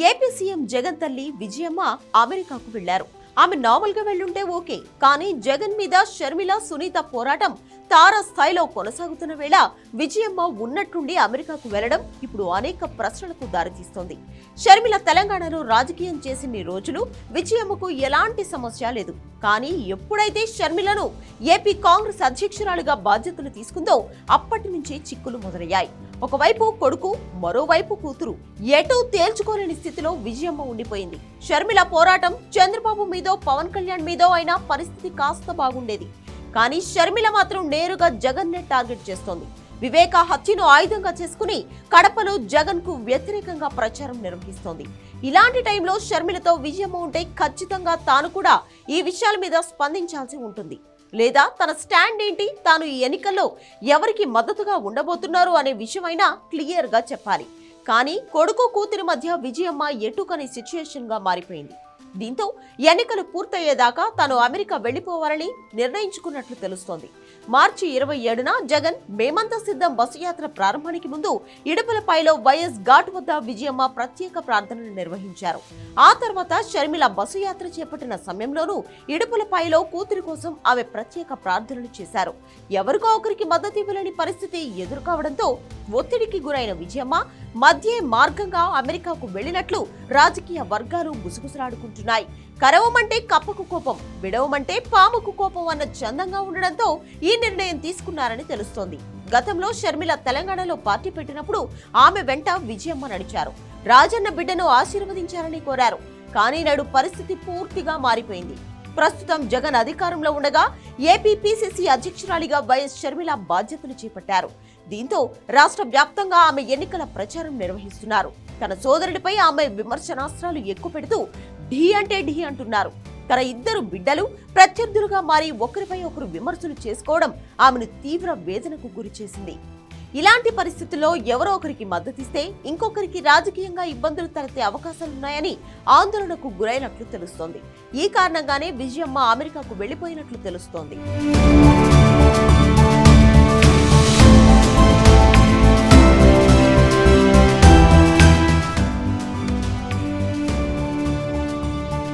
AP CM Jagan తల్లి విజయమ్మ అమెరికాకు వెళ్లారు. ఆమె నార్మల్ గా వెళ్ళుంటే ఓకే, కానీ జగన్ మీద షర్మిల, సునీత పోరాటం తారా స్థాయిలో కొనసాగుతున్న వేళ విజయమ్మ ఉన్నట్టుండి అమెరికాకు వెళ్లడం ఇప్పుడు అనేక ప్రశ్నలకు దారితీస్తోంది. షర్మిల తెలంగాణలో రాజకీయం చేసిన్ని రోజులు విజయమ్మకు ఎలాంటి సమస్య లేదు. కానీ ఎప్పుడైతే షర్మిలను ఏపీ కాంగ్రెస్ అధ్యక్షురాలుగా బాధ్యతలు తీసుకుందో అప్పటి నుంచి చిక్కులు మొదలయ్యాయి. ఒకవైపు కొడుకు, మరోవైపు కూతురు, ఎటూ తేల్చుకోలేని స్థితిలో విజయమ్మ ఉండిపోయింది. షర్మిల పోరాటం చంద్రబాబు మీదో, పవన్ కళ్యాణ్ మీదో అయినా పరిస్థితి కాస్త బాగుండేది. కానీ షర్మిల మాత్రం నేరుగా జగన్ నే టార్గెట్ చేస్తోంది. వివేక హత్యను ఆయుధంగా చేసుకుని కడపలో జగన్ కు వ్యతిరేకంగా ప్రచారం నిర్వహిస్తోంది. ఇలాంటి టైంలో షర్మిలతో విజయమ్మ ఉంటే ఖచ్చితంగా తాను కూడా ఈ విషయాల మీద స్పందించాల్సి ఉంటుంది. లేదా తన స్టాండ్ ఏంటి, తాను ఈ ఎన్నికల్లో ఎవరికి మద్దతుగా ఉండబోతున్నారు అనే విషయమైనా క్లియర్ గా చెప్పాలి. కానీ కొడుకు కూతురి మధ్య విజయమ్మ ఎటుకని సిచ్యుయేషన్ గా మారిపోయింది. దీంతో ఎన్నికలు పూర్తయ్యేదాకా తాను అమెరికా వెళ్లిపోవాలని నిర్ణయించుకున్నట్లు తెలుస్తోంది. మార్చి 27న జగన్ మేమంతా సిద్ధం బస్సు యాత్ర ప్రారంభానికి ముందు ఇడుపులపైలో వైఎస్ ఘాట్ వద్ద విజయమ్మ ప్రత్యేక ప్రార్థనలు నిర్వహించారు. ఆ తర్వాత షర్మిల బస్సు యాత్ర చేపట్టిన సమయంలోనూ ఇడుపులపైలో కూతురి కోసం ఆమె ప్రత్యేక ప్రార్థనలు చేశారు. ఎవరికో ఒకరికి మద్దతు ఇవ్వలేని పరిస్థితి ఎదుర్కోవడంతో ఒత్తిడికి గురైన విజయమ్మ మధ్య మార్గంగా అమెరికాకు వెళ్లినట్లు రాజకీయ వర్గాలు గుసగుసలాడుకుంటున్నాయి. కరవమంటే కప్పకు కోపం, విడవమంటే పాముకు కోపం అన్న చందంగా ఉండడంతో ఈ నిర్ణయం తీసుకున్నారని తెలుస్తోంది. గతంలో షర్మిల తెలంగాణలో పార్టీ పెట్టినప్పుడు ఆమె వెంట విజయమ్మ నడిచారు. రాజన్న బిడ్డను ఆశీర్వదించారని కోరారు. కానీ నాడు పరిస్థితి పూర్తిగా మారిపోయింది. ప్రస్తుతం జగన్ అధికారంలో ఉండగా ఏపీ పీసీసీ అధ్యక్షురాలిగా వైఎస్ షర్మిల బాధ్యతలు చేపట్టారు. దీంతో రాష్ట్ర వ్యాప్తంగా ఆమె ఎన్నికల ప్రచారం నిర్వహిస్తున్నారు. తన సోదరుడిపై ఆమె విమర్శనాస్త్రాలు ఎక్కుపెడుతూ ఢీ అంటే ఢీ అంటున్నారు. తన ఇద్దరు బిడ్డలు ప్రత్యర్థులుగా మారి ఒకరిపై ఒకరు విమర్శలు చేసుకోవడం ఆమెను తీవ్ర వేదనకు గురి చేసింది. ఇలాంటి పరిస్థితుల్లో ఎవరో ఒకరికి మద్దతిస్తే ఇంకొకరికి రాజకీయంగా ఇబ్బందులు తలెత్తే అవకాశాలున్నాయని ఆందోళనకు గురైనట్లు తెలుస్తోంది. ఈ కారణంగానే విజయమ్మ అమెరికాకు వెళ్లిపోయినట్లు తెలుస్తోంది.